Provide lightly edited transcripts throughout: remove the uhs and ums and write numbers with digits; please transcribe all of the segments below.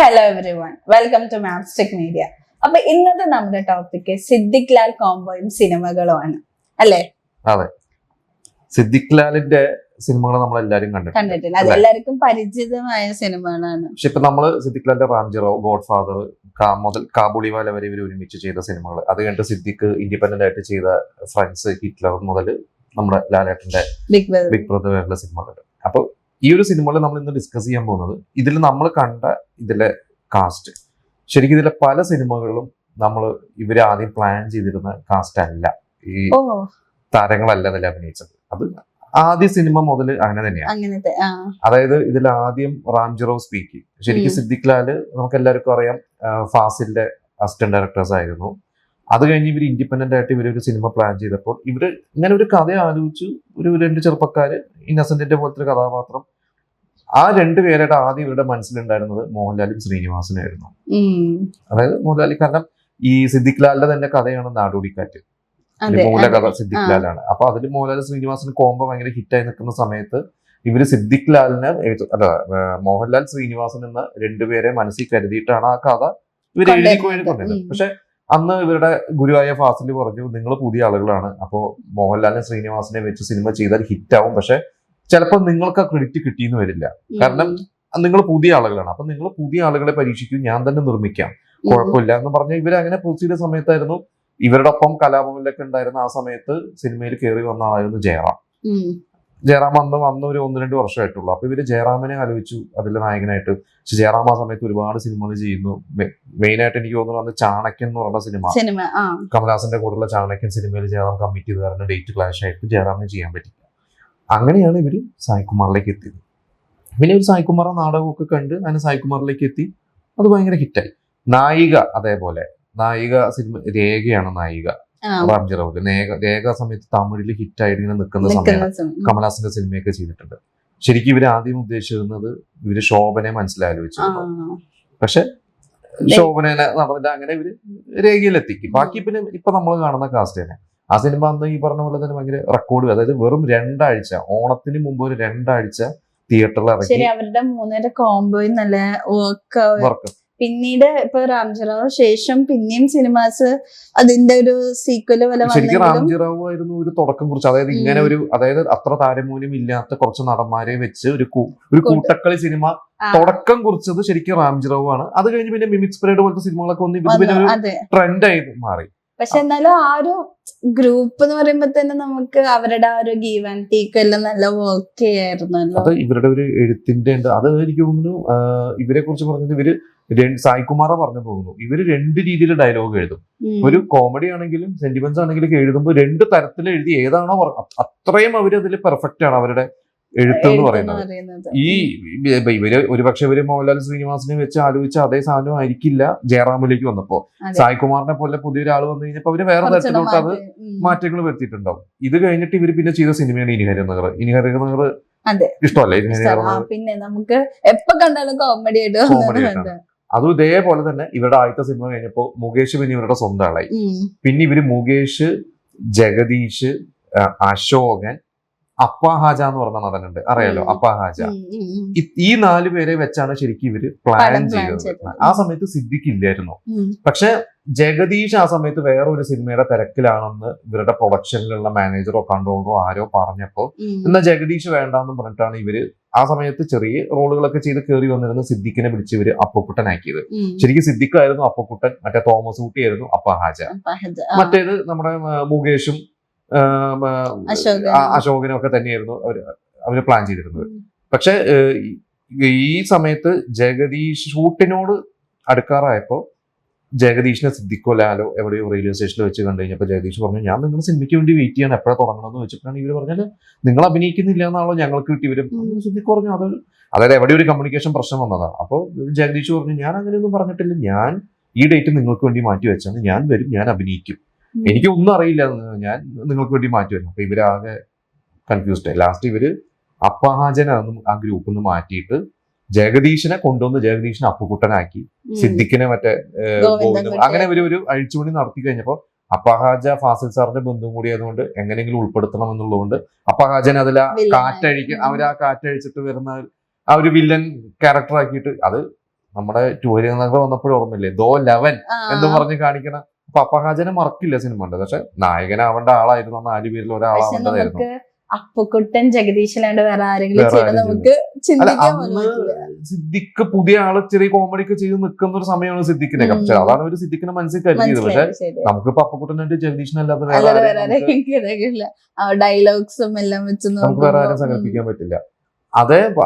Hello everyone, welcome to Mapstick media. അപ്പൊ ഇന്നത്തെ നമ്മുടെ ടോപ്പിക് സിദ്ദിഖ് ലാൽ കോംബോയും സിനിമകളുമാണ് അല്ലെ? അതെ, സിദ്ദിഖ് ലാലിന്റെ സിനിമകൾ നമ്മൾ എല്ലാരും കണ്ടിട്ടില്ല, അത് എല്ലാവർക്കും പരിചിതമായ സിനിമകളാണ്. പക്ഷെ ഇപ്പൊ നമ്മള് സിദ്ദിഖ് ലാലിന്റെ റാംജിറോ, ഗോഡ് ഫാദർ മുതൽ കാബൂളിവാല വരെ ഇവർ ഒരുമിച്ച് ചെയ്ത സിനിമകൾ, അത് കഴിഞ്ഞിട്ട് സിദ്ദിഖ് ഇൻഡിപെൻഡന്റ് ആയിട്ട് ചെയ്ത ഫ്രണ്ട്സ്, ഹിറ്റ്ലർ മുതൽ നമ്മുടെ ലാലേട്ടന്റെ ബിഗ് ബ്രദർ വരെയുള്ള സിനിമകൾ. അപ്പൊ ഈ ഒരു സിനിമകൾ നമ്മൾ ഇന്ന് ഡിസ്കസ് ചെയ്യാൻ പോകുന്നത്, ഇതിൽ നമ്മൾ കണ്ട ഇതിലെ കാസ്റ്റ്, ശരിക്കും ഇതിലെ പല സിനിമകളിലും ഇവര് ആദ്യം പ്ലാൻ ചെയ്തിരുന്ന കാസ്റ്റ് അല്ല, ഈ താരങ്ങളല്ല ഇതിൽ അഭിനയിച്ചത്. അത് ആദ്യ സിനിമ മുതൽ അങ്ങനെ തന്നെയാണ്. അതായത് ഇതിൽ ആദ്യം റാംജിറോ സ്പീക്ക്, ശരിക്കും സിദ്ദിഖ് ലാല് നമുക്ക് എല്ലാവർക്കും അറിയാം ഫാസിലിന്റെ അസിസ്റ്റന്റ് ഡയറക്ടേഴ്സ് ആയിരുന്നു. അത് കഴിഞ്ഞ് ഇവർ ഇൻഡിപെൻഡന്റ് ആയിട്ട് ഇവരൊരു സിനിമ പ്ലാൻ ചെയ്തപ്പോൾ ഇവര് ഇങ്ങനെ ഒരു കഥ ആലോചിച്ചു. രണ്ട് ചെറുപ്പക്കാര്, ഇന്നസെന്റിന്റെ പോലത്തെ ഒരു കഥാപാത്രം, ആ രണ്ടുപേരുടെ ആദ്യം ഇവരുടെ മനസ്സിലുണ്ടായിരുന്നത് മോഹൻലാലും ശ്രീനിവാസനായിരുന്നു. അതായത് മോഹൻലാൽ, കാരണം ഈ സിദ്ദിഖ് ലാലിന്റെ തന്നെ കഥയാണ് നാടോടിക്കാറ്റ്, മൂലകഥ സിദ്ദിഖ് ലാലാണ്. അപ്പൊ അതിൽ മോഹൻലാൽ ശ്രീനിവാസന് കോംബോ ഭയങ്കര ഹിറ്റായി നിൽക്കുന്ന സമയത്ത് ഇവര് സിദ്ദിഖ് ലാലിനെ മോഹൻലാൽ ശ്രീനിവാസൻ എന്ന രണ്ടുപേരെ മനസ്സിൽ കരുതിയിട്ടാണ് ആ കഥ ഇവർ എഴുതിക്കൊണ്ടിരുന്നത്. പക്ഷെ അന്ന് ഇവരുടെ ഗുരുവായ ഫാസിൽ പറഞ്ഞു, നിങ്ങൾ പുതിയ ആളുകളാണ്, അപ്പോ മോഹൻലാലിനെ ശ്രീനിവാസനെ വെച്ച് സിനിമ ചെയ്താൽ ഹിറ്റാവും, പക്ഷെ ചിലപ്പോൾ നിങ്ങൾക്ക് ആ ക്രെഡിറ്റ് കിട്ടിയെന്ന് വരില്ല, കാരണം നിങ്ങൾ പുതിയ ആളുകളാണ്, അപ്പൊ നിങ്ങൾ പുതിയ ആളുകളെ പരീക്ഷിക്കും, ഞാൻ തന്നെ നിർമ്മിക്കാം, കുഴപ്പമില്ല എന്ന് പറഞ്ഞ ഇവര് അങ്ങനെ പ്രൊസീഡ് സമയത്തായിരുന്നു. ഇവരുടെ ഒപ്പം കലാഭവനിലൊക്കെ ഉണ്ടായിരുന്ന ആ സമയത്ത് സിനിമയിൽ കയറി വന്ന ആളായിരുന്നു ജയറാം. ജയറാം വന്ന് ഒരു 1-2 വർഷമായിട്ടുള്ളൂ. അപ്പൊ ഇവര് ജയറാമിനെ ആലോചിച്ചു അതിലെ നായകനായിട്ട്. പക്ഷെ ജയറാം ആ സമയത്ത് ഒരുപാട് സിനിമകൾ ചെയ്യുന്നു. മെയിനായിട്ട് എനിക്ക് തോന്നുന്നു അന്ന് ചാണക്യൻ എന്ന് പറഞ്ഞ സിനിമ, കമലഹാസന്റെ കൂടെയുള്ള ചാണക്യൻ സിനിമയിൽ ജയറാം കമ്മിറ്റ് ചെയ്ത് കാരണം ഡേറ്റ് ക്ലാഷ് ആയിട്ട് ജയറാമിന് ചെയ്യാൻ പറ്റില്ല. അങ്ങനെയാണ് ഇവര് സായികുമാറിലേക്ക് എത്തിയത്. പിന്നെ ഇവർ സായികുമാർ നാടകമൊക്കെ കണ്ട് അങ്ങനെ സായികുമാറിലേക്ക് എത്തി. അത് ഭയങ്കര ഹിറ്റായി. നായിക, അതേപോലെ നായിക സിനിമ രേഖയാണ് നായിക റാംജിറോയില്. രേഖ സമയത്ത് തമിഴില് ഹിറ്റായിട്ട് ഇങ്ങനെ നിൽക്കുന്ന സമയത്ത് കമലഹാസന്റെ സിനിമയൊക്കെ ചെയ്തിട്ടുണ്ട്. ശരിക്കും ഇവര് ആദ്യം ഉദ്ദേശിച്ചിരുന്നത് ഇവര് ശോഭനെ മനസ്സിലാലോചിച്ചിരുന്നു. പക്ഷെ ശോഭനെ നടന്നില്ല, അങ്ങനെ ഇവര് രേഖയിലെത്തിക്കും. ബാക്കി പിന്നെ ഇപ്പൊ നമ്മൾ കാണുന്ന കാസ്റ്റ് തന്നെ. ആ സിനിമ അന്ന് ഈ പറഞ്ഞ പോലെ തന്നെ ഭയങ്കര റെക്കോർഡ്, അതായത് വെറും 2 ആഴ്ച, ഓണത്തിന് മുമ്പ് ഒരു 2 ആഴ്ച തിയേറ്ററിൽ ഇറങ്ങി. അവരുടെ 3 കോംബോയും നല്ല വർക്ക്. പിന്നീട് ഇപ്പൊ റാംജിറാവ് ശേഷം പിന്നെയും സിനിമാസ് അതിന്റെ ഒരു സീക്വല് പോലെ. ശരിക്കും റാംജിറാവു ആയിരുന്നു ഒരു തുടക്കം കുറിച്ച്, അതായത് ഇങ്ങനെ അതായത് അത്ര താരമൂല്യം ഇല്ലാത്ത കുറച്ച് നടന്മാരെ വെച്ച് ഒരു കൂട്ടക്കളി സിനിമ തുടക്കം കുറിച്ചത് ശരിക്കും റാംജിറാവു ആണ്. അത് കഴിഞ്ഞ് പിന്നെ മിമിക്സ് പരേഡ് പോലത്തെ സിനിമകളൊക്കെ ഒരു ട്രെൻഡായി മാറി. പക്ഷെ എന്നാലും ആ ഒരു ഗ്രൂപ്പ് എന്ന് പറയുമ്പോ തന്നെ നമുക്ക് അവരുടെ ആ ഒരു ഗീവ് ആൻഡ് ടേക്ക് എല്ലാം നല്ല വർക്ക് ചെയ്യായിരുന്നല്ലോ. അത് ഇവരുടെ ഒരു എഴുത്തിന്റെ ഉണ്ട്. അത് എനിക്ക് തോന്നുന്നു ഇവരെ കുറിച്ച് പറഞ്ഞത് ഇവര് സായികുമാറ പറഞ്ഞു തോന്നുന്നു. ഇവര് 2 രീതിയിൽ ഡയലോഗ് എഴുതും. ഒരു കോമഡി ആണെങ്കിലും സെന്റിമെന്റ്സ് ആണെങ്കിലും എഴുതുമ്പോൾ 2 തരത്തിൽ എഴുതി ഏതാണോ അത്രയും അവര് അതിൽ പെർഫെക്റ്റ് ആണ് അവരുടെ എഴുത്ത് എന്ന് പറയുന്നത്. ഇവര് ഒരുപക്ഷെ ഇവര് മോഹൻലാൽ ശ്രീനിവാസനെ വെച്ച് ആലോചിച്ച അതേ സാധനം ആയിരിക്കില്ല ജയറാമിലേക്ക് വന്നപ്പോ. സായികുമാറിനെ പോലെ പുതിയൊരാൾ വന്നു കഴിഞ്ഞപ്പോ അവര് വേറെ തരത്തിലോട്ട് അത് മാറ്റങ്ങൾ വരുത്തിയിട്ടുണ്ടാവും. ഇത് കഴിഞ്ഞിട്ട് ഇവര് പിന്നെ ചെയ്ത സിനിമയാണ് ഇനിഹരിനഗർ. ഇനിഹരിനഗർ ഇഷ്ടമല്ലേ? പിന്നെ നമുക്ക് എപ്പോ കണ്ടാലും കോമഡി ആയിട്ട്. അതും ഇതേപോലെ തന്നെ ഇവരുടെ ആദ്യത്തെ സിനിമ കഴിഞ്ഞപ്പോ മുകേഷ് പിന്നെ ഇവരുടെ സ്വന്തം ആളായി. പിന്നെ ഇവര് മുകേഷ്, ജഗദീഷ്, അശോകൻ, അപ്പാഹാജ എന്ന് പറഞ്ഞ നടനുണ്ട്, അറിയാലോ അപ്പാഹാജ. ഈ 4 പേരെ വെച്ചാണ് ശരിക്കും ഇവര് പ്ലാൻ ചെയ്തത്. ആ സമയത്ത് സിദ്ദിഖ് ഇല്ലായിരുന്നു. പക്ഷെ ജഗദീഷ് ആ സമയത്ത് വേറൊരു സിനിമയുടെ തിരക്കിലാണെന്ന് ഇവരുടെ പ്രൊഡക്ഷനിലുള്ള മാനേജറോ കൺട്രോളറോ ആരോ പറഞ്ഞപ്പോ എന്നാ ജഗദീഷ് വേണ്ടാന്ന് പറഞ്ഞിട്ടാണ് ഇവര് ആ സമയത്ത് ചെറിയ റോളുകളൊക്കെ ചെയ്ത് കയറി വന്നിരുന്ന സിദ്ദിഖിനെ വിളിച്ച് ഇവര് അപ്പക്കുട്ടനാക്കിയത്. ശരിക്കും സിദ്ദിഖ് ആയിരുന്നു അപ്പക്കുട്ടൻ, മറ്റേ തോമസ് ഊട്ടി ആയിരുന്നു അപ്പാഹാജ, മറ്റേത് നമ്മുടെ മുകേഷും അശോകനും ഒക്കെ തന്നെയായിരുന്നു അവര് പ്ലാൻ ചെയ്തിരുന്നത്. പക്ഷെ ഈ സമയത്ത് ജഗദീഷ് ഷൂട്ടിനോട് അടുക്കാറായപ്പോ ജഗദീഷിനെ സിദ്ദിഖോ ലാലോ എവിടെയോ റെയിൽവേ സ്റ്റേഷനിൽ വെച്ച് കണ്ടു കഴിഞ്ഞപ്പോൾ ജഗദീഷ് പറഞ്ഞു, ഞാൻ നിങ്ങളുടെ സിനിമയ്ക്ക് വേണ്ടി വെയിറ്റ് ചെയ്യണം, എപ്പോഴാണ് തുടങ്ങണമെന്ന് വെച്ചിട്ടാണ് ഇവര് പറഞ്ഞാൽ നിങ്ങൾ അഭിനയിക്കുന്നില്ല എന്നാണല്ലോ ഞങ്ങൾക്ക് കിട്ടി. ഇവരും സിദ്ദിഖ് പറഞ്ഞു അതായത് എവിടെ ഒരു കമ്മ്യൂണിക്കേഷൻ പ്രശ്നം വന്നതാണ്. അപ്പോൾ ജഗദീഷ് പറഞ്ഞു, ഞാൻ അങ്ങനെയൊന്നും പറഞ്ഞിട്ടില്ല, ഞാൻ ഈ ഡേറ്റ് നിങ്ങൾക്ക് വേണ്ടി മാറ്റി വെച്ചാണ്, ഞാൻ വരും, ഞാൻ അഭിനയിക്കും, എനിക്ക് ഒന്നും അറിയില്ല, ഞാൻ നിങ്ങൾക്ക് വേണ്ടി മാറ്റി വരും. അപ്പൊ ഇവരാകെ കൺഫ്യൂസ്ഡ് ആയി. ലാസ്റ്റ് ഇവര് അപ്പഹാജനാണെന്നും ആ ഗ്രൂപ്പിൽ നിന്ന് മാറ്റിയിട്ട് ജഗദീഷിനെ കൊണ്ടുവന്ന് ജഗദീഷിനെ അപ്പുക്കുട്ടനാക്കി, സിദ്ദിഖിനെ മറ്റേ ഗോവിന്ദൻ, അങ്ങനെ ഒരു അഴിച്ചുപണി നടത്തി കഴിഞ്ഞപ്പോ അപ്പഹാജ ഫാസിൽ സാറിന്റെ ബന്ധുവും കൂടി ആയതുകൊണ്ട് എങ്ങനെയെങ്കിലും ഉൾപ്പെടുത്തണം എന്നുള്ളതുകൊണ്ട് അപ്പഹാജൻ അതിൽ കാറ്റഴിക്കും, അവരാ കാറ്റഴിച്ചിട്ട് വരുന്ന ആ ഒരു വില്ലൻ ക്യാരക്ടർ ആക്കിയിട്ട് അത് നമ്മുടെ ടൂരിനഗർ വന്നപ്പോഴും ഓർമ്മയില്ലേ ദോ 11 എന്ന് പറഞ്ഞ് കാണിക്കണ പപ്പഹാജനെ മറക്കില്ല സിനിമ ഉണ്ട്. പക്ഷെ നായകനാവേണ്ട ആളായിരുന്നു, 4 പേരിൽ ഒരാളാവേണ്ടതായിരുന്നു. അപ്പുക്കുട്ടൻ ജഗദീശല്ലാണ്ട് വേറെ ആരെങ്കിലും ചെയ്യണം നമുക്ക് ചിന്തിക്കാൻ പോലും പറ്റില്ല. സിദ്ദിഖ് പുതിയ ആള് ചെറിയ കോമഡി ഒക്കെ ചെയ്ത് നിൽക്കുന്ന ഒരു സമയമാണ് സിദ്ദിഖിനെ. പക്ഷെ അതാണ് ഒരു സിദ്ദിഖിനെ മനസ്സിൽ കരുതിയത്. പക്ഷെ നമുക്കിപ്പോ അപ്പുക്കുട്ടനായിട്ട് ജഗദീശനല്ലാതെ ഡയലോഗ്സും എല്ലാം വെച്ച് നമുക്ക് വേറെ ആരും സങ്കല്പിക്കാൻ പറ്റില്ല.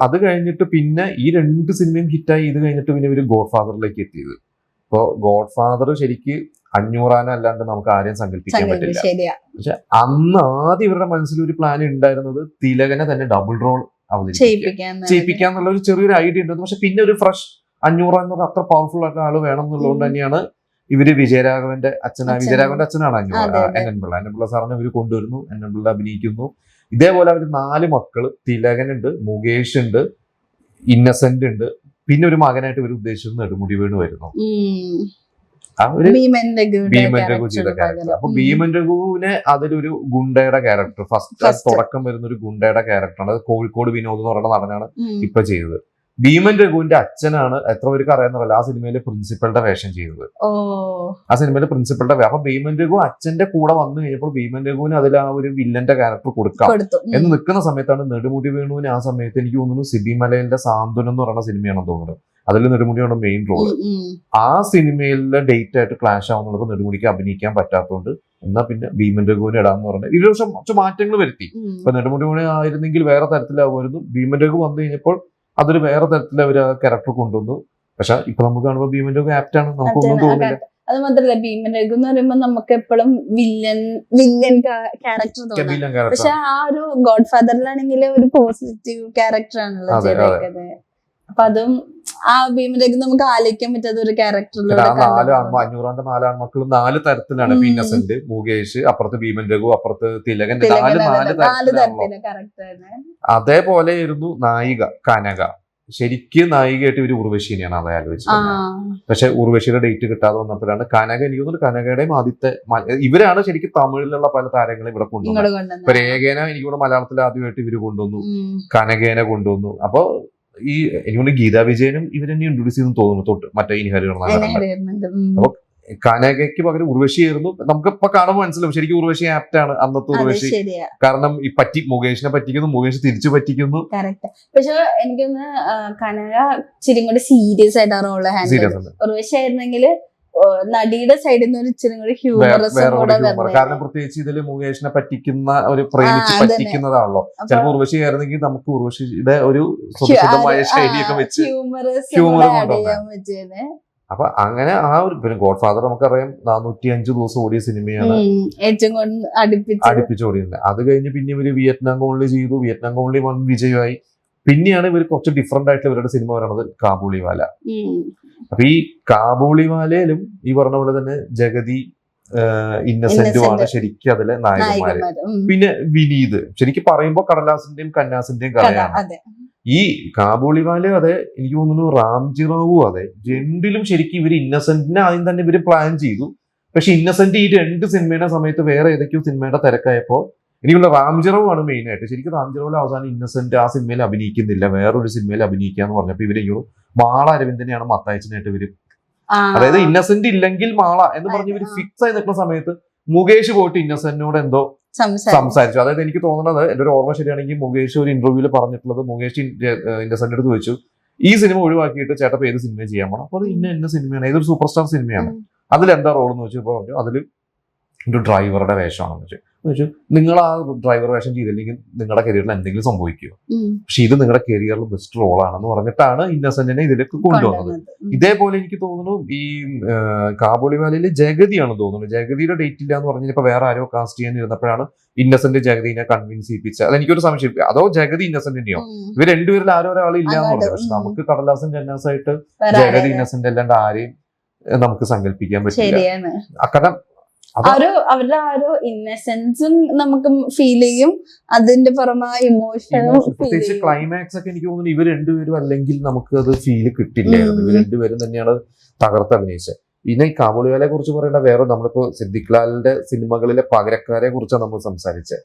അത് കഴിഞ്ഞിട്ട് പിന്നെ ഈ 2 സിനിമയും ഹിറ്റായി. ഇത് കഴിഞ്ഞിട്ട് പിന്നെ ഒരു ഗോഡ് ഫാദറിലേക്ക് എത്തിയത്. ഇപ്പൊ ഗോഡ് ഫാദർ ശരിക്ക് 500 അല്ലാണ്ട് നമുക്ക് ആരെയും സങ്കല്പിക്കാൻ പറ്റില്ല. പക്ഷെ അന്ന് ആദ്യം ഇവരുടെ മനസ്സിൽ ഒരു പ്ലാൻ ഉണ്ടായിരുന്നത് തിലകനെ തന്നെ ഡബിൾ റോൾ ചെയ്യിപ്പിക്കാന്നുള്ള ഒരു ചെറിയൊരു ഐഡിയ ഉണ്ടായിരുന്നു. പക്ഷെ പിന്നെ ഒരു ഫ്രഷ് 500 എന്ന് പറഞ്ഞാൽ അത്ര പവർഫുൾ ആയിട്ടുള്ള ആള് വേണം എന്നുള്ളതുകൊണ്ട് തന്നെയാണ് ഇവര് വിജയരാഘവന്റെ അച്ഛനാണ് 500 എന്നൻപിള്ള സാറിനെ ഇവര് കൊണ്ടുവരുന്നു. എന്നൻപിള്ള അഭിനയിക്കുന്നു. ഇതേപോലെ അവര് 4 മക്കള്, തിലകനുണ്ട്, മുകേഷ് ഉണ്ട്, ഇന്നസെന്റ് ഉണ്ട്, പിന്നെ ഒരു മകനായിട്ട് ഇവർ ഉദ്ദേശിച്ചത് നെടുമുടി വേണു വരുന്നു. ഭീമൻ രഘു ചെയ്ത ക്യാരക്ടർ. അപ്പൊ ഭീമൻ രഘുവിനെ അതിലൊരു ഗുണ്ടയുടെ ക്യാരക്ടർ, ഫസ്റ്റ് തുടക്കം വരുന്ന ഒരു ഗുണ്ടയുടെ ക്യാരക്ടറാണ്. അത് കോഴിക്കോട് വിനോദ് എന്ന് പറയുന്ന നടനാണ് ഇപ്പൊ ചെയ്തത്. ഭീമൻ രഘുവിന്റെ അച്ഛനാണ്, എത്ര പേർക്ക് അറിയാവുന്നതല്ല, ആ സിനിമയിലെ പ്രിൻസിപ്പളുടെ വേഷം ചെയ്തത്. അപ്പൊ ഭീമൻ രഘു അച്ഛന്റെ കൂടെ വന്നു കഴിഞ്ഞപ്പോൾ ഭീമൻ രഘുവിന് അതിൽ ആ ഒരു വില്ലന്റെ ക്യാരക്ടർ കൊടുക്കാം എന്ന് നിൽക്കുന്ന സമയത്താണ് നെടുമുടി വേണുവിന് ആ സമയത്ത് എനിക്ക് തോന്നുന്നു സിബി മലയിലെ സാന്ത്വനം എന്ന് പറയുന്ന സിനിമയാണെന്ന് തോന്നുന്നത്. അതിൽ നെടുമുടിയാണ് മെയിൻ റോള്. ആ സിനിമയിലെ ഡേറ്റ് ആയിട്ട് ക്ലാഷ് ആവുന്നുള്ളപ്പോ നെടുമുടിക്ക് അഭിനയിക്കാൻ പറ്റാത്തതുകൊണ്ട് എന്നാ പിന്നെ ഭീമൻ രഘുവിനെ ഇടാന്ന് പറഞ്ഞത്. ഈ വർഷം കുറച്ച് മാറ്റങ്ങൾ വരുത്തി. ഇപ്പൊ നെടുമുടി വേണു ആയിരുന്നെങ്കിൽ വേറെ തരത്തിലാവുമായിരുന്നു. ഭീമൻ രഘു വന്നു കഴിഞ്ഞപ്പോൾ അതൊരു വേറെ തരത്തിൽ അവർ ആ ക്യാരക്ടർ കൊണ്ടുവന്നു. പക്ഷെ ഇപ്പൊ നമുക്ക് കാണുമ്പോൾ ഭീമൻ രഘു ആപ്റ്റ് ആണ്, നമുക്കൊന്നും തോന്നില്ല. അത് മാത്രല്ല ഭീമൻ രഘു എന്ന് പറയുമ്പോ നമുക്ക് എപ്പോഴും വില്ലൻ ക്യാരക്ടർ തോന്നും. പക്ഷെ ആ ഒരു ഗോഡ് ഫാദറിലാണെങ്കിൽ ഒരു പോസിറ്റീവ് ക്യാരക്ടർ ആണല്ലോ ചെയ്തേക്കുന്നത്. അപ്പൊ അതും ആ ഭീമൻ രഘു നമുക്ക് ആലോചിക്കാൻ പറ്റാത്ത ഒരു ക്യാരക്ടറിലൂടെ 500 ആൺമക്കളും 4 തരത്തിലാണ്. ഇന്നസെന്റ്, മുകേഷ്, അപ്പുറത്ത് ഭീമൻ രഘു, അപ്പുറത്ത് തിലകൻ, 4 തരത്തിലാണ്. അതേപോലെയായിരുന്നു നായിക കനക. ശരിക്കും നായികയായിട്ട് ഇവര് ഉർവശിനെയാണ് അത് ആലോചിച്ചത്. പക്ഷെ ഉർവശിയുടെ ഡേറ്റ് കിട്ടാതെ വന്നപ്പോഴാണ് കനക, എനിക്ക് തോന്നുന്നു കനകയുടെയും ആദ്യത്തെ ഇവരാണ് ശരിക്കും തമിഴിലുള്ള പല താരങ്ങളും ഇവിടെ കൊണ്ടുവന്നത്. ഇപ്പൊ രേഖേന എനിക്കൂടെ മലയാളത്തിൽ ആദ്യമായിട്ട് ഇവര് കൊണ്ടുവന്നു, കനകേനെ കൊണ്ടുവന്നു. അപ്പൊ ഈ എനിക്കൊണ്ട് ഗീതാ വിജയനും ഇവരെന്നെ ഇൻട്രൊഡ്യൂസ് ചെയ്തെന്ന് തോന്നുന്നു തൊട്ട് മറ്റേ ഇനി ഹരിഹരൻ. അപ്പൊ കനകയ്ക്ക് പകരം ഉർവശിയായിരുന്നു. നമുക്ക് ഇപ്പൊ കാണുമ്പോൾ മനസ്സിലാവും ശരിക്കും ഉർവശി ആപ്റ്റ് ആണ്, അന്നത്തെ ഉർവശി. കാരണം ഈ മുകേഷിനെ പറ്റിക്കുന്നു, മുകേഷ് തിരിച്ചു പറ്റിക്കുന്നു. പക്ഷെ എനിക്കൊന്ന് കനക ഇച്ചിരി കൂടി സീരിയസ് ആയിട്ട് ആ റോള് ഹാൻഡിൽ. ഉർവശി ആയിരുന്നെങ്കിൽ നടിയുടെ സൈഡിൽ നിന്ന് ഒരു ഇച്ചിരി കൂടി ഹ്യൂമറസ്. കാരണം പ്രത്യേകിച്ച് ഇതില് മുകേഷിനെ പറ്റിക്കുന്ന ഒരു പ്രേമിച്ച് പറ്റിക്കുന്നതാണല്ലോ. ചിലപ്പോൾ ഉർവശി ആയിരുന്നെങ്കിൽ നമുക്ക് ഉർവശിയുടെ ഒരു സ്വതസിദ്ധമായ ശൈലിയൊക്കെ വെച്ച് ഹ്യൂമർ കൊണ്ടുവന്നേ. അപ്പൊ അങ്ങനെ ആ ഒരു പിന്നെ ഗോഡ് ഫാദർ നമുക്കറിയാം 405 ദിവസം ഓടിയ സിനിമയാണ്, അടുപ്പിച്ച് ഓടിയത്. അത് കഴിഞ്ഞ് പിന്നെ ഇവര് വിയറ്റ്നാം കോളനി ചെയ്തു. വിയറ്റ്നാം കോളനി വൻ വിജയമായി. പിന്നെയാണ് ഇവർ കുറച്ച് ഡിഫറെന്റ് ആയിട്ട് ഇവരുടെ സിനിമ പറയുന്നത് കാബൂളിവാല. അപ്പൊ ഈ കാബൂളിവാലയിലും ഈ പറഞ്ഞ പോലെ തന്നെ ജഗതി, ഇന്നസെന്റുമാണ് ശരിക്കും അതിലെ നായകന്മാര്. പിന്നെ വിനീത്. ശരിക്കും പറയുമ്പോ കടലാസിന്റെയും കന്നാസിന്റെയും കഥയാണ്. ഈ കാബൂളിവാല അതെ, എനിക്ക് തോന്നുന്നു റാംജി റാവു അതെ, രണ്ടിലും ശരിക്കും ഇവര് ഇന്നസെന്റിനെ ആദ്യം തന്നെ ഇവര് പ്ലാൻ ചെയ്തു. പക്ഷെ ഇന്നസെന്റ് ഈ 2 സിനിമയുടെ സമയത്ത് വേറെ ഏതൊക്കെയോ സിനിമയുടെ തിരക്കായപ്പോ എനിക്കുള്ള റാംജി റാവു ആണ് മെയിൻ ആയിട്ട്. ശരിക്കും റാംജി റാവുവിൽ അവസാനം ഇന്നസെന്റ് ആ സിനിമയിൽ അഭിനയിക്കുന്നില്ല, വേറൊരു സിനിമയിൽ അഭിനയിക്കാന്ന് പറഞ്ഞപ്പോ ഇവരെങ്കിലും മാള അരവിന്ദനെയാണ് മത്തായച്ചനായിട്ട് ഇവര്, അതായത് ഇന്നസെന്റ് ഇല്ലെങ്കിൽ മാള എന്ന് പറഞ്ഞ് ഇവര് ഫിക്സ് ആയി നിൽക്കുന്ന സമയത്ത് മുകേഷ് പോയിട്ട് ഇന്നസെന്റിനോട് എന്തോ സംസാരിച്ചു. അതായത് എനിക്ക് തോന്നുന്നത്, എന്റെ ഒരു ഓർമ്മ ശരിയാണെങ്കിൽ മുകേഷ് ഒരു ഇന്റർവ്യൂവിൽ പറഞ്ഞിട്ടുള്ളത്, മുകേഷ് ഇന്നസെന്റ് അടുത്ത് ചോദിച്ചു ഈ സിനിമ ഒഴിവാക്കിയിട്ട് ചേട്ടപ്പോ ഏത് സിനിമ ചെയ്യാൻ പോകണം. അപ്പൊ ഇന്ന സിനിമയാണ്, ഏതൊരു സൂപ്പർ സ്റ്റാർ സിനിമയാണ്, അതിലെന്താ റോൾ എന്ന് വെച്ചു. പറഞ്ഞു അതിൽ ഒരു ഡ്രൈവറുടെ വേഷമാണെന്ന് വെച്ചു. നിങ്ങൾ ആ ഡ്രൈവർ വേഷം ചെയ്തില്ലെങ്കിൽ നിങ്ങളുടെ കരിയറിൽ എന്തെങ്കിലും സംഭവിക്കുമോ, പക്ഷെ ഇത് നിങ്ങളുടെ കരിയറിൽ ബെസ്റ്റ് റോളാണെന്ന് പറഞ്ഞിട്ടാണ് ഇന്നസെന്റിനെ ഇതിലേക്ക് കൊണ്ടുവന്നത്. ഇതേപോലെ എനിക്ക് തോന്നുന്നു ഈ കാബൂളിവാലയില് ജഗതിയാണ് തോന്നുന്നു. ജഗതിയുടെ ഡേറ്റ് ഇല്ല എന്ന് പറഞ്ഞിപ്പോ വേറെ ആരോ കാസ്റ്റ് ചെയ്യാൻ ഇരുന്നപ്പോഴാണ് ഇന്നസെന്റ് ജഗതിനെ കൺവിൻസ് ചെയ്യിപ്പിച്ചത്. അതെനിക്കൊരു സംശയം, അതോ ജഗതി ഇന്നസെന്റിനെയോ, ഇവർ രണ്ടുപേരിൽ ആരോ ഒരാൾ ഇല്ലാന്ന് പറഞ്ഞു. പക്ഷെ നമുക്ക് കടലാസൻ ജന്നാസായിട്ട് ജഗതി ഇന്നസെന്റ് അല്ലാണ്ട് ആരെയും നമുക്ക് സങ്കല്പിക്കാൻ പറ്റില്ല. കാരണം അവരുടെ ആ ഒരു ഇന്നസെൻസും നമുക്ക് ഫീൽ ചെയ്യും, അതിന്റെ പുറമെ ഇമോഷനും. പ്രത്യേകിച്ച് ക്ലൈമാക്സ് ഒക്കെ എനിക്ക് തോന്നുന്നു ഇവർ രണ്ടുപേരും അല്ലെങ്കിൽ നമുക്ക് അത് ഫീല് കിട്ടില്ലായിരുന്നു. ഇവർ രണ്ടുപേരും തന്നെയാണ് തകർത്ത് അഭിനയിച്ചത്. പിന്നെ ഈ കാബൂളിവാലയെ കുറിച്ച് പറയേണ്ട വേറെ, നമ്മളിപ്പോ സിദ്ദിഖ് ലാലിന്റെ സിനിമകളിലെ പകരക്കാരെ കുറിച്ചാണ് നമ്മൾ സംസാരിച്ചത്.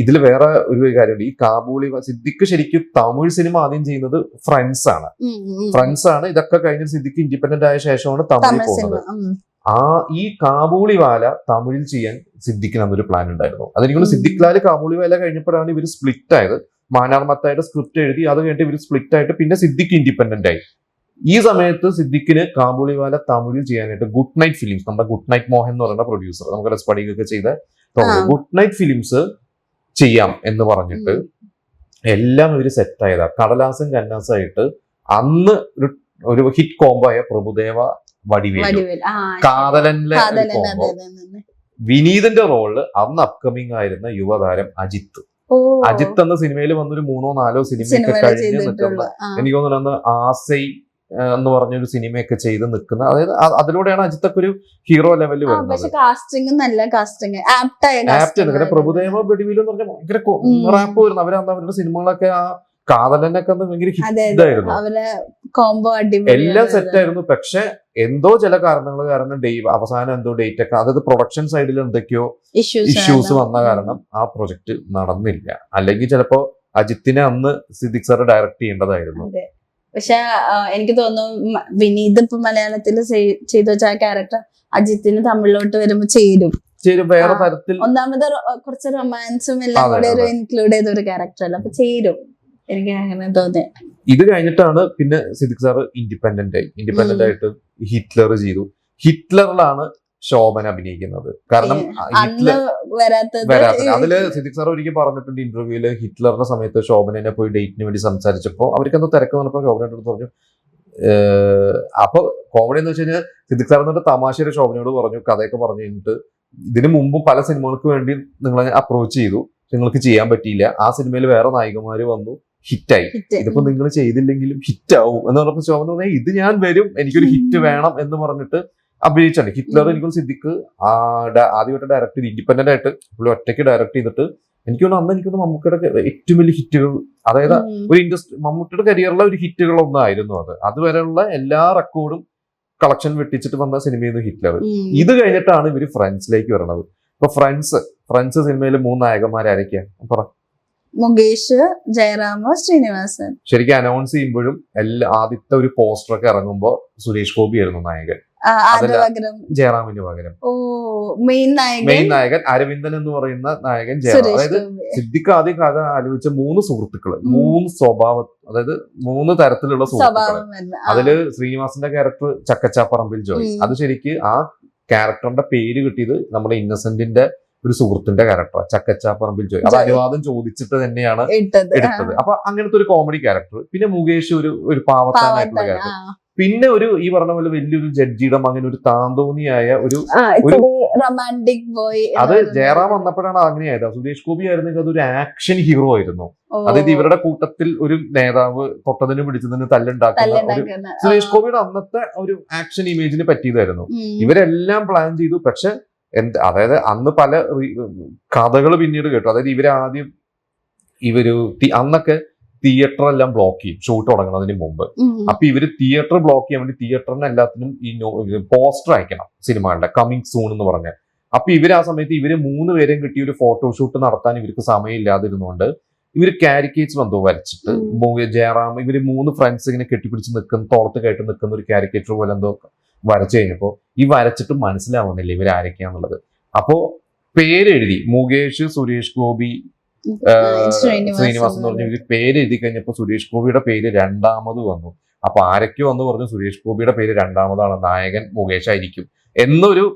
ഇതിൽ വേറെ ഒരു കാര്യമുണ്ട്. ഈ കാബൂളി സിദ്ദിഖ് ശരിക്കും തമിഴ് സിനിമ ആദ്യം ചെയ്യുന്നത് ഫ്രണ്ട്സ് ആണ്. ഫ്രണ്ട്സ് ആണ്. ഇതൊക്കെ കഴിഞ്ഞ് സിദ്ദിഖ് ഇൻഡിപെൻഡന്റ് ആയ ശേഷമാണ് തമിഴിൽ പോകുന്നത്. ഈ കാബൂളിവാല തമിഴിൽ ചെയ്യാൻ സിദ്ദിഖിന് അന്നൊരു പ്ലാൻ ഉണ്ടായിരുന്നു. അതെനിക്ക് സിദ്ദിഖ് ലാൽ കാബൂളിവാല കഴിഞ്ഞപ്പോഴാണ് ഇവർ സ്പ്ലിറ്റ് ആയത്. മാനാർമത്തായിട്ട് സ്ക്രിപ്റ്റ് എഴുതി, അത് കഴിഞ്ഞിട്ട് ഇവർ സ്പ്ലിറ്റ് ആയിട്ട് പിന്നെ സിദ്ദിഖ് ഇൻഡിപെൻഡന്റ് ആയി. ഈ സമയത്ത് സിദ്ദിഖിന് കാബൂളിവാല തമിഴിൽ ചെയ്യാനായിട്ട് ഗുഡ് നൈറ്റ് ഫിലിംസ്, നമ്മുടെ ഗുഡ് നൈറ്റ് മോഹൻ എന്ന് പറയുന്ന പ്രൊഡ്യൂസർ, നമുക്ക് റെസ്പടികൊക്കെ ചെയ്ത ഗുഡ് നൈറ്റ് ഫിലിംസ് ചെയ്യാം എന്ന് പറഞ്ഞിട്ട് എല്ലാം ഇവര് സെറ്റ് ആയതാ. കടലാസും കന്നാസായിട്ട് അന്ന് ഒരു ഹിറ്റ് കോംബോ ആയ പ്രഭുദേവ വടിവേലു, കാതലനിലെ കോംബോ. വിനീതിന്റെ റോളില് അന്ന് അപ്കമിങ് ആയിരുന്ന യുവതാരം അജിത്ത്. അജിത്ത് എന്ന സിനിമയിൽ വന്നൊരു 3-4 സിനിമയൊക്കെ കഴിഞ്ഞ് നിൽക്കുന്ന, എനിക്ക് തോന്നുന്നു അന്ന് ആസൈ എന്ന് പറഞ്ഞൊരു സിനിമയൊക്കെ ചെയ്ത് നിൽക്കുന്ന, അതായത് അതിലൂടെയാണ് അജിത്തൊക്കെ ഒരു ഹീറോ ലെവലിൽ വരുന്നത്. പ്രഭുദേവ വെടിവിൽ എന്ന് പറഞ്ഞാൽ ഭയങ്കര റാപ്പ് വരുന്നു. അവരുടെ സിനിമകളൊക്കെ ആ കാതലനൊക്കെ ഭയങ്കര ഹിറ്റായിരുന്നു, എല്ലാം സെറ്റ് ആയിരുന്നു. പക്ഷെ എന്തോ ചില കാരണങ്ങൾ കാരണം അവസാനം എന്തോ ഡേറ്റ് ഒക്കെ, അതായത് പ്രൊഡക്ഷൻ സൈഡിൽ എന്തൊക്കെയോ ഇഷ്യൂസ് വന്ന കാരണം ആ പ്രൊജക്ട് നടന്നില്ല. അല്ലെങ്കിൽ ചിലപ്പോ അജിത്തിനെ അന്ന് സിദ്ദിഖ് സാർ ഡയറക്ട് ചെയ്യേണ്ടതായിരുന്നു. പക്ഷെ എനിക്ക് തോന്നുന്നു വിനീത് ഇപ്പൊ മലയാളത്തിൽ ചെയ്തു വെച്ച ആ ക്യാരക്ടർ അജിത്തിന് തമിഴിലോട്ട് വരുമ്പോ ചേരും വേറെ തരത്തിൽ. ഒന്നാമത് കുറച്ച് റൊമാൻസും എല്ലാം കൂടെ ഒരു ഇൻക്ലൂഡ് ചെയ്ത ഒരു ക്യാരക്ടർ അല്ല, അപ്പൊ ചേരും. എനിക്ക് അങ്ങനെ തോന്നി. ഇത് കഴിഞ്ഞിട്ടാണ് പിന്നെ സിദ്ദിഖ് സാർ ഇൻഡിപെൻഡന്റ് ആയിട്ട് ഹിറ്റ്ലർ ചെയ്തു. ഹിറ്റ്ലറിലാണ് ശോഭന അഭിനയിക്കുന്നത്. കാരണം അതില് സിദ്ദിഖ് സാർ ഒരിക്കൽ പറഞ്ഞിട്ടുണ്ട് ഇന്റർവ്യൂല്, ഹിറ്റ്ലറിന്റെ സമയത്ത് ശോഭനെ പോയി ഡേറ്റിന് വേണ്ടി സംസാരിച്ചപ്പോ അവർക്ക് എന്തോ തിരക്ക് വന്നപ്പോ ശോഭനയുടെ അടുത്ത് പറഞ്ഞു. അപ്പൊ കോമഡി എന്ന് വെച്ച് കഴിഞ്ഞാൽ സിദ്ദിഖ് സാർ എന്നിട്ട് തമാശയുടെ ശോഭനയോട് പറഞ്ഞു, കഥയൊക്കെ പറഞ്ഞു കഴിഞ്ഞിട്ട്, ഇതിനു മുമ്പ് പല സിനിമകൾക്ക് വേണ്ടി നിങ്ങളെ അപ്രോച്ച് ചെയ്തു, നിങ്ങൾക്ക് ചെയ്യാൻ പറ്റിയില്ല. ആ സിനിമയിൽ വേറെ നായികമാര് വന്നു, ഹിറ്റായി. ഇതിപ്പോ നിങ്ങൾ ചെയ്തില്ലെങ്കിലും ഹിറ്റ് ആവും എന്ന് പറഞ്ഞപ്പോ ശോഭന പറഞ്ഞാൽ ഇത് ഞാൻ വരും, എനിക്കൊരു ഹിറ്റ് വേണം എന്ന് പറഞ്ഞിട്ട് അഭിനയിച്ചാണ്. ഹിറ്റ്ലർ എനിക്ക് സിദ്ദിഖ് ആദ്യമായിട്ട് ഡയറക്ട് ചെയ്ത് ഇൻഡിപെൻഡന്റ് ആയിട്ട് പുള്ളി ഒറ്റയ്ക്ക് ഡയറക്ട് ചെയ്തിട്ട്, എനിക്ക് തോന്നുന്നു അന്ന് എനിക്ക് തോന്നുന്നു മമ്മൂക്കയുടെ ഏറ്റവും വലിയ ഹിറ്റുകൾ, അതായത് ഒരു ഇൻഡസ്ട്രി മമ്മൂട്ടിയുടെ കരിയറിലെ ഒരു ഹിറ്റുകളൊന്നായിരുന്നു അത്. അതുവരെയുള്ള എല്ലാ റെക്കോർഡും കളക്ഷൻ വെട്ടിച്ചിട്ട് വന്ന സിനിമയായിരുന്നു ഹിറ്റ്ലർ. ഇത് കഴിഞ്ഞിട്ടാണ് ഇവര് ഫ്രണ്ട്സിലേക്ക് വരണത്. ഇപ്പൊ ഫ്രണ്ട്സ് സിനിമയിൽ 3 നായകന്മാരായിരിക്കാം പറ. മുകേഷ്, ജയറാം, ശ്രീനിവാസൻ. ശരിക്കും അനൗൺസ് ചെയ്യുമ്പോഴും ആദ്യത്തെ ഒരു പോസ്റ്റർ ഒക്കെ ഇറങ്ങുമ്പോ സുരേഷ് ഗോപി ആയിരുന്നു നായകൻ, ജയറാമിന് പകരം. മെയിൻ നായകൻ അരവിന്ദൻ എന്ന് പറയുന്ന നായകൻ ജയറാം. അതായത് സിദ്ദിഖ് ആദ്യം കഥ ആലോചിച്ച 3 സുഹൃത്തുക്കള്, 3 സ്വഭാവം, അതായത് 3 തരത്തിലുള്ള സുഹൃത്തുക്കള്. അതില് ശ്രീനിവാസന്റെ ക്യാരക്ടർ ചക്കച്ചാപ്പറമ്പിൽ ജോയ്. അത് ശരിക്ക് ആ ക്യാരക്ടറിന്റെ പേര് കിട്ടിയത് നമ്മുടെ ഇന്നസെന്റിന്റെ ഒരു സുഹൃത്തിന്റെ ക്യാരക്ടർ ചക്കച്ചാപ്പറമ്പിൽ ജോയ്. അത് അനുവാദം ചോദിച്ചിട്ട് തന്നെയാണ് എടുത്തത്. അപ്പൊ അങ്ങനത്തെ ഒരു കോമഡി ക്യാരക്ടർ. പിന്നെ മുകേഷ് ഒരു പാവത്താനായിട്ടുള്ള ക്യാരക്ടർ. പിന്നെ ഈ പറഞ്ഞ പോലെ വലിയൊരു ജഡ്ജിയുടെ മകൻ, ഒരു താന്തോന്നിയായ ഒരു റൊമാൻറ്റിക് ബോയ്. അത് ജയറാം വന്നപ്പോഴാണ് അങ്ങനെയായത്. സുരേഷ് ഗോപി ആയിരുന്നെങ്കിൽ അതൊരു ആക്ഷൻ ഹീറോ ആയിരുന്നു. അതായത് ഇവരുടെ കൂട്ടത്തിൽ ഒരു നേതാവ് തൊട്ടതിന് പിടിച്ചതിന് തല്ലുണ്ടാക്കുന്ന ഒരു സുരേഷ് ഗോപിയുടെ അന്നത്തെ ഒരു ആക്ഷൻ ഇമേജിന് പറ്റിയതായിരുന്നു. ഇവരെല്ലാം പ്ലാൻ ചെയ്തു. പക്ഷെ അതായത് അന്ന് പല കഥകൾ പിന്നീട് കേട്ടു. അതായത് അന്നൊക്കെ തിയേറ്റർ എല്ലാം ബ്ലോക്ക് ചെയ്യും ഷൂട്ട് തുടങ്ങുന്നതിന് മുമ്പ്. അപ്പൊ ഇവര് തിയേറ്റർ ബ്ലോക്ക് ചെയ്യാൻ വേണ്ടി തിയേറ്ററിന് എല്ലാത്തിനും ഈ പോസ്റ്റർ അയക്കണം സിനിമകളുടെ, കമ്മിങ് സൂൺ എന്ന് പറഞ്ഞ. അപ്പൊ ആ സമയത്ത് 3 പേരെയും കിട്ടി ഒരു ഫോട്ടോഷൂട്ട് നടത്താൻ ഇവർക്ക് സമയമില്ലാതിരുന്നുകൊണ്ട് ഇവര് കാരിക്കേച്ചർ എന്തോ വരച്ചിട്ട്, ജയറാം ഇവര് 3 ഫ്രണ്ട്സ് ഇങ്ങനെ കെട്ടിപ്പിടിച്ച് നിൽക്കുന്ന, തോളത്ത് കയറ്റി നിൽക്കുന്ന ഒരു കാരിക്കേച്ചർ പോലെ എന്തോ വരച്ചു കഴിഞ്ഞപ്പോ വരച്ചിട്ട് മനസ്സിലാവുന്നില്ല ഇവരാരൊക്കെയാന്നുള്ളത്. അപ്പോ പേരെഴുതി മുകേഷ്, സുരേഷ് ഗോപി, ശ്രീനിവാസൻ എന്ന് പറഞ്ഞ പേര് എഴുതി കഴിഞ്ഞപ്പോ സുരേഷ് ഗോപിയുടെ പേര് 2ാമത് വന്നു. അപ്പൊ ആരൊക്കെയോ വന്ന് പറഞ്ഞു സുരേഷ് ഗോപിയുടെ പേര് 2ാമതാണ്, നായകൻ മുകേഷ് ആയിരിക്കും എന്നൊരു,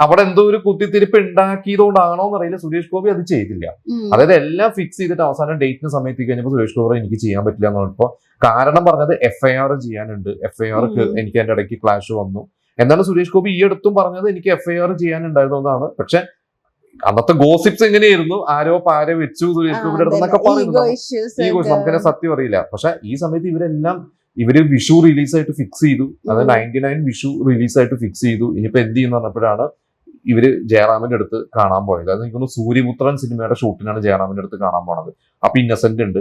അവിടെ എന്തോ ഒരു കുത്തിത്തിരിപ്പ് ഉണ്ടാക്കിയതുകൊണ്ടാണോ എന്നറിയില്ല, സുരേഷ് ഗോപി അത് ചെയ്തില്ല. അതായത് എല്ലാം ഫിക്സ് ചെയ്തിട്ട് അവസാനം ഡേറ്റിന് സമയത്ത് കഴിഞ്ഞപ്പോൾ സുരേഷ് ഗോപി എനിക്ക് ചെയ്യാൻ പറ്റില്ല എന്ന് പറഞ്ഞപ്പോ കാരണം പറഞ്ഞത് FIR ചെയ്യാനുണ്ട്, FIR എനിക്ക് അതിന്റെ ഇടയ്ക്ക് ക്ലാഷ് വന്നു. എന്താണ് സുരേഷ് ഗോപി ഈ അടുത്തും പറഞ്ഞത് എനിക്ക് FIR ചെയ്യാനുണ്ടായിരുന്നു എന്നാണ്. പക്ഷെ അന്നത്തെ ഗോസിപ്സ് എങ്ങനെയായിരുന്നു, ആരോ പാര വെച്ചു സുരേഷ് ഗോപിയുടെ അടുത്തെന്നൊക്കെ പറയുന്നത് നമുക്കെന്നെ സത്യം അറിയില്ല. പക്ഷെ ഈ സമയത്ത് ഇവര് വിഷു റിലീസായിട്ട് ഫിക്സ് ചെയ്തു. അത് 99 വിഷു റിലീസായിട്ട് ഫിക്സ് ചെയ്തു. ഇനിയിപ്പോ എന്ത് ചെയ്യുന്ന പറഞ്ഞപ്പോഴാണ് ഇവര് ജയറാമിന്റെ അടുത്ത് കാണാൻ പോയത്. അത് എനിക്കൊന്ന് സൂര്യപുത്രൻ സിനിമയുടെ ഷൂട്ടിനാണ് ജയറാമിന്റെ അടുത്ത് കാണാൻ പോണത്. അപ്പൊ ഇന്നസെന്റ് ഉണ്ട്.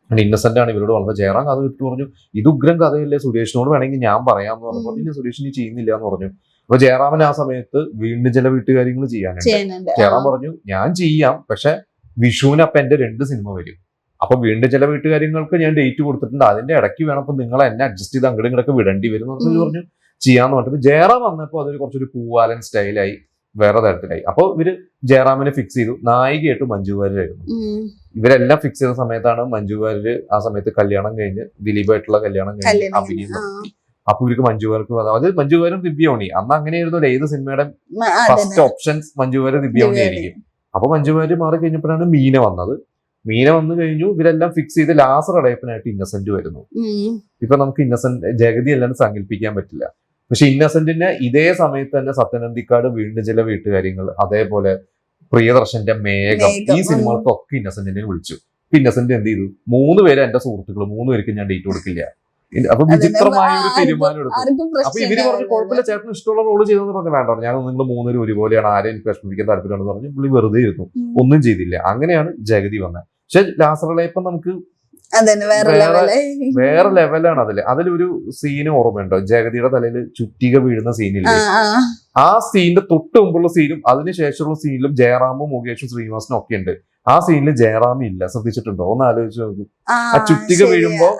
ഇന്നസെന്റ് ആണ് ഇവരോട് പറഞ്ഞത്. ജയറാം കഥ കിട്ടു പറഞ്ഞു, ഇത് ഉഗ്രം കഥയല്ലേ, സുരേഷിനോട് വേണമെങ്കിൽ ഞാൻ പറയാമെന്ന് പറഞ്ഞപ്പോൾ ഇല്ല സുരേഷിന് ചെയ്യുന്നില്ല എന്ന് പറഞ്ഞു. അപ്പൊ ജയറാമിന് ആ സമയത്ത് വീണ്ടും ചില വീട്ടുകാര്യങ്ങൾ ചെയ്യാനുണ്ട്. ജയറാം പറഞ്ഞു ഞാൻ ചെയ്യാം, പക്ഷെ വിഷുവിന് അപ്പൊ എന്റെ 2 സിനിമ വരും. അപ്പൊ വീണ്ടും ചില വീട്ടുകാര്യങ്ങൾക്ക് ഞാൻ ഡേറ്റ് കൊടുത്തിട്ടുണ്ട്, അതിന്റെ ഇടയ്ക്ക് വേണം അപ്പൊ നിങ്ങൾ എന്നെ അഡ്ജസ്റ്റ് ചെയ്ത് അങ്ങോട്ടും ഇങ്ങോട്ടൊക്കെ വിടേണ്ടി വരും എന്ന് പറഞ്ഞു ചെയ്യാന്ന് പറഞ്ഞിട്ട് ജയറാം വന്നപ്പോൾ അതൊരു കുറച്ചൊരു പൂവാലൻ സ്റ്റൈലായി, വേറെ തരത്തിലായി. അപ്പൊ ഇവര് ജയറാമിനെ ഫിക്സ് ചെയ്തു, നായികയായിട്ട് മഞ്ജു വാര്യരായിരുന്നു. ഇവരെല്ലാം ഫിക്സ് ചെയ്ത സമയത്താണ് മഞ്ജു വാര്യര് ആ സമയത്ത് കല്യാണം കഴിഞ്ഞ് ദിലീപായിട്ടുള്ള കല്യാണം കഴിഞ്ഞ് അഭിനയം നടത്തി. അപ്പൊ ഇവർക്ക് മഞ്ജു വാര്യർക്ക് അതായത് മഞ്ജു വാര്യർ ദിവ്യോണി അന്ന് അങ്ങനെയായിരുന്നു ഏത് സിനിമയുടെ ഫസ്റ്റ് ഓപ്ഷൻസ് മഞ്ജു വാര്യർ ദിവ്യോണി ആയിരിക്കും. അപ്പൊ മഞ്ജു വാര്യർ മാറി കഴിഞ്ഞപ്പോഴാണ് മീന വന്നത്. മീന വന്നു കഴിഞ്ഞു, ഇവരെല്ലാം ഫിക്സ് ചെയ്ത് ലാസർ അടയപ്പനായിട്ട് ഇന്നസെന്റ് വരുന്നു. ഇപ്പൊ നമുക്ക് ഇന്നസെന്റ് ജഗതി അല്ലാണ്ട് സങ്കല്പിക്കാൻ പറ്റില്ല. പക്ഷെ ഇന്നസെന്റിന്റെ ഇതേ സമയത്ത് തന്നെ സത്യനന്ദിക്കാട് വീണ്ടും ചില വീട്ടുകാര്യങ്ങൾ, അതേപോലെ പ്രിയദർശന്റെ മേഘം, ഈ സിനിമകൾക്കൊക്കെ ഇന്നസെന്റിനെ വിളിച്ചു. ഇന്നസെന്റ് എന്ത് ചെയ്തു, 3 പേര് എന്റെ സുഹൃത്തുക്കൾ, 3 പേർക്ക് ഞാൻ ഡേറ്റ് കൊടുക്കില്ല. അപ്പൊ വിചിത്രമായ ഒരു തീരുമാനം എടുത്തു. അപ്പൊ ഇവര് പറഞ്ഞു കുഴപ്പമില്ല ചേട്ടന് ഇഷ്ടമുള്ള റോള് ചെയ്തെന്ന് പറഞ്ഞു. വേണ്ട, ഞാൻ നിങ്ങൾ 3 പേരും ഒരുപോലെയാണ്, ആരെയും എനിക്ക് വിഷമിപ്പിക്കാൻ താല്പര്യമുണ്ടെന്ന് പറഞ്ഞു. പുള്ളി വെറുതെ ഇരുന്നു, ഒന്നും ചെയ്തില്ല. അങ്ങനെയാണ് ജഗതി വന്നത്. പക്ഷെ ലാസറളയപ്പം നമുക്ക് വേറെ ലെവലാണ്. അതിലൊരു സീന് ഓർമ്മയുണ്ടോ, ജഗതിയുടെ തലയിൽ ചുറ്റിക വീഴുന്ന സീനില്ലേ? ആ സീനിന്റെ തൊട്ട് മുമ്പുള്ള സീനും അതിനുശേഷമുള്ള സീനിലും ജയറാമും മുകേഷും ശ്രീനിവാസനും ഒക്കെ ഉണ്ട്. ആ സീനിൽ ജയറാമും ഇല്ല, ശ്രദ്ധിച്ചിട്ടുണ്ടോ? ഒന്ന് ആലോചിച്ച് നോക്കൂ. ആ ചുറ്റിക വീഴുമ്പോ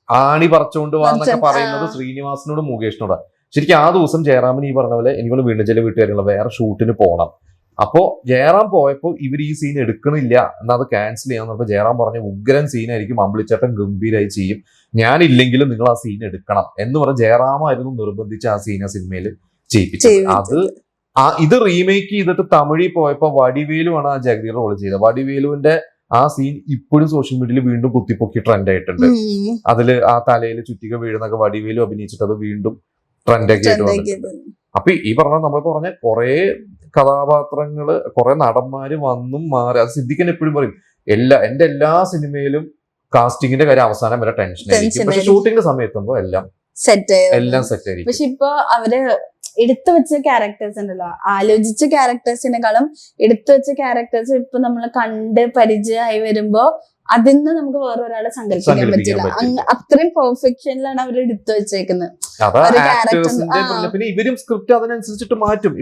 ആണി പറിച്ചുകൊണ്ട് വാന്നൊക്കെ പറയുന്നത് ശ്രീനിവാസനോടും മുകേഷിനോടാ. ശരിക്കും ആ ദിവസം ജയറാമിന് ഈ പറഞ്ഞ പോലെ എനിക്കൊന്ന് വീണ്ടും ചില വീട്ടുകാരുള്ള വേറെ ഷൂട്ടിന് പോകണം. അപ്പോ ജയറാം പോയപ്പോ ഇവർ ഈ സീൻ എടുക്കണില്ല, എന്നാൽ അത് ക്യാൻസൽ ചെയ്യാന്ന് പറഞ്ഞപ്പോൾ ജയറാം പറഞ്ഞ ഉഗ്രൻ സീനായിരിക്കും, അമ്പിളിച്ചേട്ടൻ ഗംഭീരായി ചെയ്യും, ഞാനില്ലെങ്കിലും നിങ്ങൾ ആ സീൻ എടുക്കണം എന്ന് പറഞ്ഞ് ജയറാമായിരുന്നു നിർബന്ധിച്ച് ആ സീൻ ആ സിനിമയിൽ ചെയ്യിപ്പിച്ചത്. അത് ഇത് റീമേക്ക് ചെയ്തിട്ട് തമിഴിൽ പോയപ്പോ വടിവേലുവാണ് ആ ജഗതിയുടെ റോൾ ചെയ്തത്. വടിവേലുവിന്റെ ആ സീൻ ഇപ്പോഴും സോഷ്യൽ മീഡിയയിൽ വീണ്ടും കുത്തിപ്പൊക്കി ട്രെൻഡ് ആയിട്ടുണ്ട്. അതില് ആ തലയിൽ ചുറ്റിക വീഴുന്നൊക്കെ വടിവേലു അഭിനയിച്ചിട്ട് അത് വീണ്ടും ട്രെൻഡൊക്കെ ആയിട്ട് വന്നിട്ടുണ്ട്. അപ്പൊ ഈ നമ്മൾ പറഞ്ഞ കുറെ കഥാപാത്രങ്ങള്, കുറെ നടന്മാര് വന്നും മാറി. അത് സിദ്ദിഖൻ എപ്പോഴും പറയും, എന്റെ എല്ലാ സിനിമയിലും കാസ്റ്റിംഗിന്റെ കാര്യം അവസാനം വരെ ടെൻഷൻ ആയിരിക്കും, പക്ഷെ ഷൂട്ടിംഗ് സമയത്തുമ്പോ എല്ലാം സെറ്റ് ആയിരിക്കും. പക്ഷെ ഇപ്പൊ അവര് എടുത്തു വെച്ച ക്യാരക്ടേഴ്സ് ഉണ്ടല്ലോ, ആലോചിച്ച ക്യാരക്ടേഴ്സിനെക്കാളും എടുത്തു വെച്ച ക്യാരക്ടേഴ്സ് ഇപ്പൊ നമ്മൾ കണ്ട് പരിചയമായി വരുമ്പോ അതിന്ന് നമുക്ക് വേറെ ഒരാളെ സങ്കല്പിക്കാൻ പറ്റില്ല. അത്രയും പെർഫെക്ഷനിലാണ് അവർ എടുത്തു വെച്ചേക്കുന്നത്. പിന്നെ ഇവരും സ്ക്രിപ്റ്റ് അതിനനുസരിച്ചിട്ട് മാറ്റും.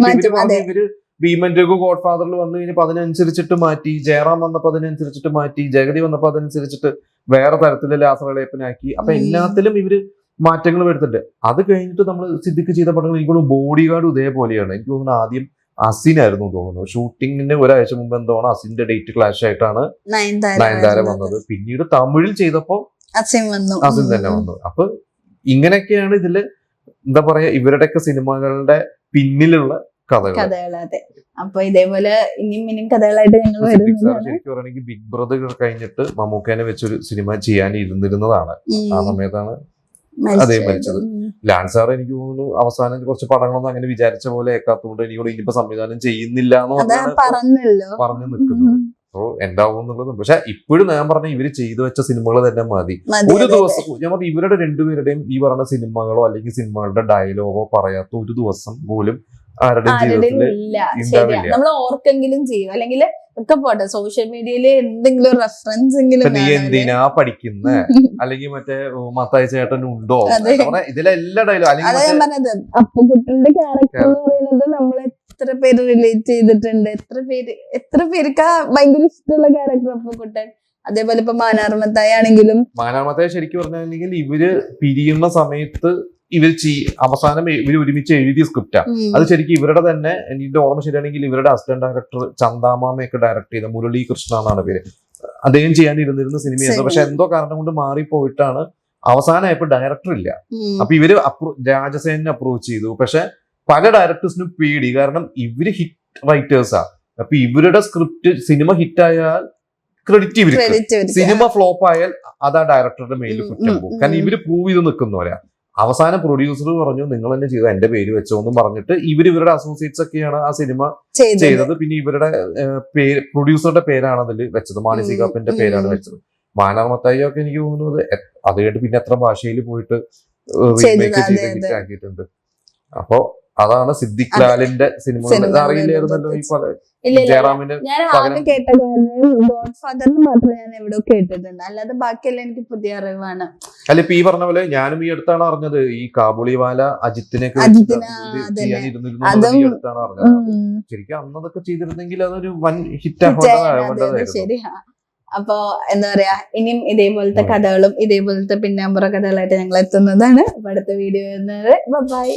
ഇവര് ഭീമൻ രഘു ഗോഡ് ഫാദറിൽ വന്നു കഴിഞ്ഞപ്പോ അതിനനുസരിച്ചിട്ട് മാറ്റി, ജയറാം വന്നപ്പോ അതിനനുസരിച്ചിട്ട് മാറ്റി, ജഗതി വന്നപ്പോ അതനുസരിച്ചിട്ട് വേറെ തരത്തിലുള്ള ലാസറളയപ്പനാക്കി. അപ്പൊ എല്ലാത്തിലും ഇവര് മാറ്റങ്ങൾ വരുത്തുന്നുണ്ട്. അത് കഴിഞ്ഞിട്ട് നമ്മൾ സിദ്ദിഖ് ചെയ്ത പടങ്ങൾ എനിക്കൊന്ന് ബോഡി ഗാർഡ് ഇതേപോലെയാണ്. എനിക്ക് തോന്നുന്നു ആദ്യം അസിനായിരുന്നു തോന്നുന്നു. ഷൂട്ടിങ്ങിന് ഒരാഴ്ച മുമ്പ് എന്തോണം അസിന്റെ ഡേറ്റ് ക്ലാഷ് ആയിട്ടാണ് നയൻതാര വന്നത്. പിന്നീട് തമിഴിൽ ചെയ്തപ്പോ അസിൻ തന്നെ വന്നു. അപ്പൊ ഇങ്ങനെയൊക്കെയാണ് ഇതില് എന്താ പറയാ ഇവരുടെയൊക്കെ സിനിമകളുടെ പിന്നിലുള്ള കഥകൾ. അപ്പൊ ഇതേപോലെ ഇനിയും കഥകളായിട്ട് ഞങ്ങൾ ശരിക്കും പറയുകയാണെങ്കിൽ ബിഗ് ബ്രദർ കഴിഞ്ഞിട്ട് മമ്മൂക്കേനെ വെച്ചൊരു സിനിമ ചെയ്യാൻ ഇരുന്നിരുന്നതാണ്. ആ സമയത്താണ് അതേ മരിച്ചത്. ലാൻസാർ എനിക്ക് തോന്നുന്നു അവസാനം കുറച്ച് പടങ്ങളൊന്നും അങ്ങനെ വിചാരിച്ച പോലെ ഏക്കാത്തോണ്ട് എനിക്കൂടെ ഇനിയിപ്പോ സംവിധാനം ചെയ്യുന്നില്ല എന്ന് പറഞ്ഞു നിൽക്കുന്നത്. അപ്പോ എന്താവും എന്നുള്ളത്. പക്ഷെ ഇപ്പോഴും ഞാൻ പറഞ്ഞ ഇവര് ചെയ്തു വെച്ച സിനിമകൾ തന്നെ മതി. ഒരു ദിവസം ഞാൻ പറഞ്ഞ ഇവരുടെ രണ്ടുപേരുടെയും ഈ പറഞ്ഞ സിനിമകളോ അല്ലെങ്കിൽ സിനിമകളുടെ ഡയലോഗോ പറയാത്ത ഒരു ദിവസം പോലും ആരുടെയും ജീവിതത്തിൽ ഉണ്ടാവില്ല. നമ്മൾ ഓർക്കെങ്കിലും ചെയ്യും, അല്ലെങ്കിൽ ഒക്കെ പോട്ടെ സോഷ്യൽ മീഡിയയില് എന്തെങ്കിലും റെഫറൻസ് എങ്കിലും നീ എന്തിനാ പഠിക്കുന്ന അല്ലെങ്കിൽ മറ്റേ മത്തായി ചേട്ടൻ ഉണ്ടോ ഇതിലെല്ലാ ഡയലോഗ്. അല്ലെങ്കിൽ അപ്പുകുട്ടന്റെ ക്യാരക്ടർ എന്ന് പറയുന്നത് നമ്മൾ എത്ര പേര് റിലേറ്റ് ചെയ്തിട്ടുണ്ട്, എത്ര പേർക്ക് ഭയങ്കര ഇഷ്ടമുള്ള ക്യാരക്ടർ അപ്പുകുട്ടൻ. അതേപോലെ ഇപ്പൊ മാനാർമത്തായി ആണെങ്കിലും, മാനാർമത്തായി ശരിക്കും പറഞ്ഞിട്ടുണ്ടെങ്കിൽ ഇവര് പിരിയുന്ന സമയത്ത് അവസാനം ഇവർ ഒരുമിച്ച് എഴുതിയ സ്ക്രിപ്റ്റാ. അത് ശരിക്കും ഇവരുടെ തന്നെ, എന്റെ ഓർമ്മ ശരിയാണെങ്കിൽ ഇവരുടെ അസിസ്റ്റന്റ് ഡയറക്ടർ ചന്ദാമാമയൊക്കെ ഡയറക്ട് ചെയ്ത മുരളി കൃഷ്ണ എന്നാണ് പേര്. അദ്ദേഹം ചെയ്യാനിരുന്നിരുന്ന സിനിമയായിരുന്നു. പക്ഷെ എന്തോ കാരണം കൊണ്ട് മാറിപ്പോയിട്ടാണ് അവസാനമായപ്പോ ഡയറക്ടർ ഇല്ല. അപ്പൊ ഇവര് രാജസേനെ അപ്രോച്ച് ചെയ്തു. പക്ഷെ പല ഡയറക്ടേഴ്സിനും പേടി, കാരണം ഇവര് ഹിറ്റ് റൈറ്റേഴ്സാ. അപ്പൊ ഇവരുടെ സ്ക്രിപ്റ്റ് സിനിമ ഹിറ്റായാൽ ക്രെഡിറ്റ് ഇവർക്ക്, സിനിമ ഫ്ലോപ്പ് ആയാൽ അത് ആ ഡയറക്ടറുടെ മേലിൽ കുറ്റം പോകും. കാരണം ഇവര് പ്രൂവ് ചെയ്ത് നിൽക്കുന്നവരാ. അവസാനം പ്രൊഡ്യൂസർ പറഞ്ഞു നിങ്ങൾ തന്നെ ചെയ്ത എന്റെ പേര് വെച്ചോന്നും പറഞ്ഞിട്ട് ഇവരുടെ അസോസിയേറ്റ്സ് ഒക്കെയാണ് ആ സിനിമ ചെയ്തത്. പിന്നെ ഇവരുടെ പ്രൊഡ്യൂസറുടെ പേരാണ് അതിൽ വെച്ചത്, മാണി കാപ്പന്റെ പേരാണ് വെച്ചത്. മാനാർമത്തായി ഒക്കെ എനിക്ക് തോന്നുന്നത് അത് കഴിഞ്ഞിട്ട് പിന്നെ എത്ര ഭാഷയിൽ പോയിട്ട് റീമേക്ക് ചെയ്ത് ഹിറ്റ് ആക്കിയിട്ടുണ്ട്. അപ്പോ അതാണ് സിദ്ദിഖ് ലാലിന്റെ സിനിമ അറിയില്ലായിരുന്നല്ലോ ഈ ഇല്ല ജയറാമിന്റെ ഞാൻ ആദ്യം കേട്ട ഗോഡ് ഫാദറിന് മാത്രമേ ഞാൻ എവിടെയോ കേട്ടിട്ടുണ്ട്, അല്ലാതെ ബാക്കിയെല്ലാം എനിക്ക് പുതിയ അറിവാണ്. അല്ല ഇപ്പൊ ഈ പറഞ്ഞ പോലെ ഞാനും ഈ അടുത്താണ് അറിഞ്ഞത് ഈ കാബൂളിവാല അജിത്തിനൊക്കെ ചെയ്യാനിരുന്നിരുന്നു ഈ അടുത്താണ് അറിഞ്ഞത്. ശരിക്കും അന്നതൊക്കെ ചെയ്തിരുന്നെങ്കിൽ അതൊരു വൻ ഹിറ്റ് ആവേണ്ടതായിരുന്നു. ശരിയാ. അപ്പൊ എന്താ പറയാ, ഇനിയും ഇതേപോലത്തെ കഥകളും ഇതേപോലത്തെ പിന്നാമ്പുറ കഥകളായിട്ട് ഞങ്ങൾ എത്തുന്നതാണ്. അപ്പൊ അടുത്ത വീഡിയോ ബൈ.